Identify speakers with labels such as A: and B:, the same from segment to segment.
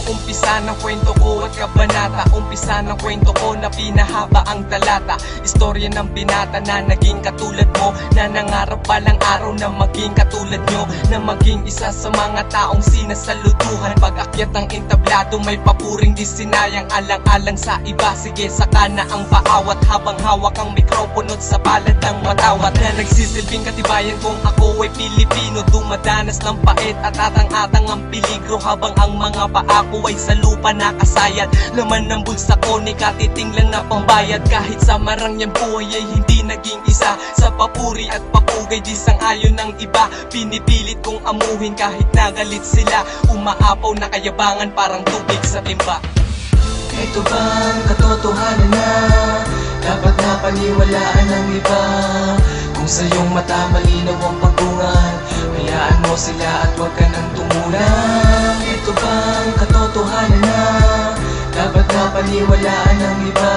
A: umpisa ng kwento ko at kabanata. Umpisa ng kwento ko na pinahaba ang talata. Istorya ng binata na naging katulad mo, na nangarap palang araw na maging katulad nyo, na maging isa sa mga taong sinasaluduhan. Pag-akyat ng entablado may papuring di sinayang, alang-alang sa iba, sige saka na ang paawat. Habang hawak ang mikropono sa palad ng matawat, na nagsisilbing katibayan kung ako ay Pilipino. Dumadanas ng pait at atang-atang ang peligro, habang ang mga paa ko ay sa lupa nakasayad. Laman ng bulsa ko ni katiting lang na pambayad. Kahit sa marang niyang buhay ay hindi naging isa sa papuri at papugay di sang-ayon ng iba. Pinipilit kong amuhin kahit nagalit sila. Umaapaw na kayabangan parang tubig sa timba.
B: Ito bang katotohanan na dapat na paniwalaan ng iba? Kung sa iyong mata malinaw ang pagbungan, hayaan mo sila at huwag ka nang tumulang. Ito bang katotohanan na dapat na paniwalaan ng iba?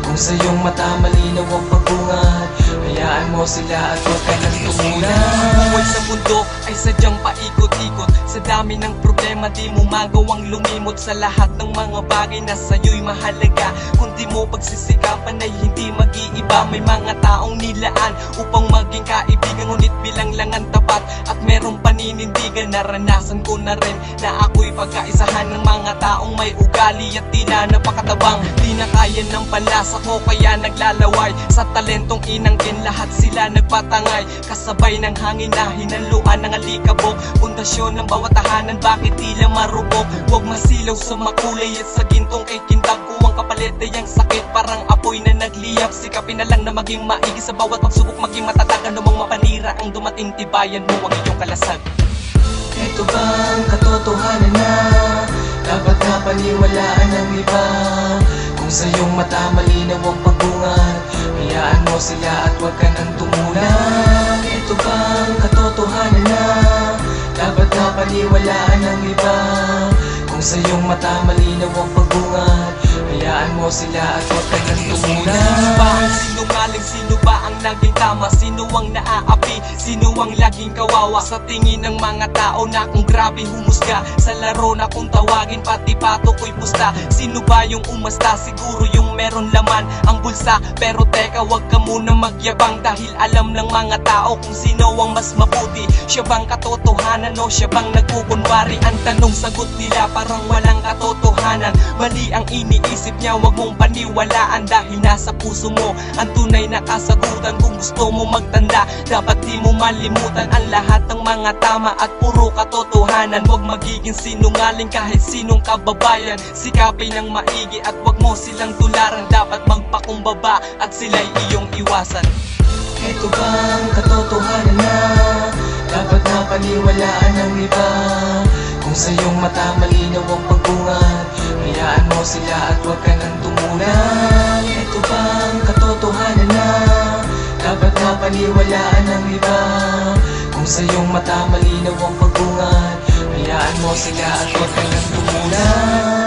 B: Kung sa iyong mata malinaw ang pagbungan, hayaan mo sila at huwag ka nang tumulang.
A: Buhay sa mundo ay sadyang paikot-ikot. Sa dami ng problema di mo magawang lumimot sa lahat ng mga bagay na sa'yo'y mahalaga. Kung di mo pagsisikapan ay hindi mag-iiba. May mga taong nilaan upang maging kaibigan, ngunit bilang lang ang tapat at merong paninindigan. Naranasan ko na rin na ako'y pagkaisahan ng mga taong may ugali at tila napakatabang. Di na kaya ng panlasa ko kaya naglalaway sa talentong inangkin. Lahat sila nagpatangay kasabay ng hangin na hinaluan ng alikabok. Pundasyon ng bawat tahanan, bakit tila marubok? Huwag masilaw sa makulay at sa gintong kay kintab ko ang kapalit ay ang sakit, parang apoy na nagliyap. Sikapin na lang na maging maigi sa bawat pagsubok, maging matatag. Anumang mapanira ang dumating, tibayan mo ang iyong kalasag.
B: Ito bang katotohanan na dapat na paniwalaan ng iba? Kung sa iyong mata malinaw ang pagbungan, hayaan mo sila at huwag ka nang tumulang. Ito bang katotohanan na dapat na paniwalaan ng iba? Kung sa iyong mata malinaw ang pagbungan, hayaan mo sila at huwag ka nang tumulang.
A: Sino ba ang sinungaling? Sino ba ang naging tama? Sino ang naaapi? Sino ang laging kawawa? Sa tingin ng mga tao na kung grabe humusga sa laro na kung tawagin pati pato ko'y pusta. Sino ba yung umasta? Siguro yung meron laman ang bulsa. Pero teka, wag ka muna magyabang, dahil alam ng mga tao kung sino ang mas mabuti. Siya bang katotohanan o siya bang nagkukunwari? Ang tanong sagot nila parang walang katotohanan. Mali ang iniisip niya, wag mong paniwalaan, dahil nasa puso mo ang tunay na kasagutan. Kung gusto mo magtanda, dapat di mo malimutan ang lahat ng mga tama at puro katotohanan. Huwag magiging sinungaling kahit sinong kababayan. Sikapin ng maigi at wag mo silang tularan. Dapat magpakumbaba at sila'y iyong iwasan.
B: Ito bang katotohanan na dapat na paniwalaan ng iba? Kung sa iyong mata malinaw ang pagbungan, hayaan mo sila at huwag ka nang tumulang. Ito bang katotohanan na dapat na paniwalaan ng iba? Kung sa iyong mata malinaw ang pagbungan, hayaan mo sila at huwag ka nang tumulang.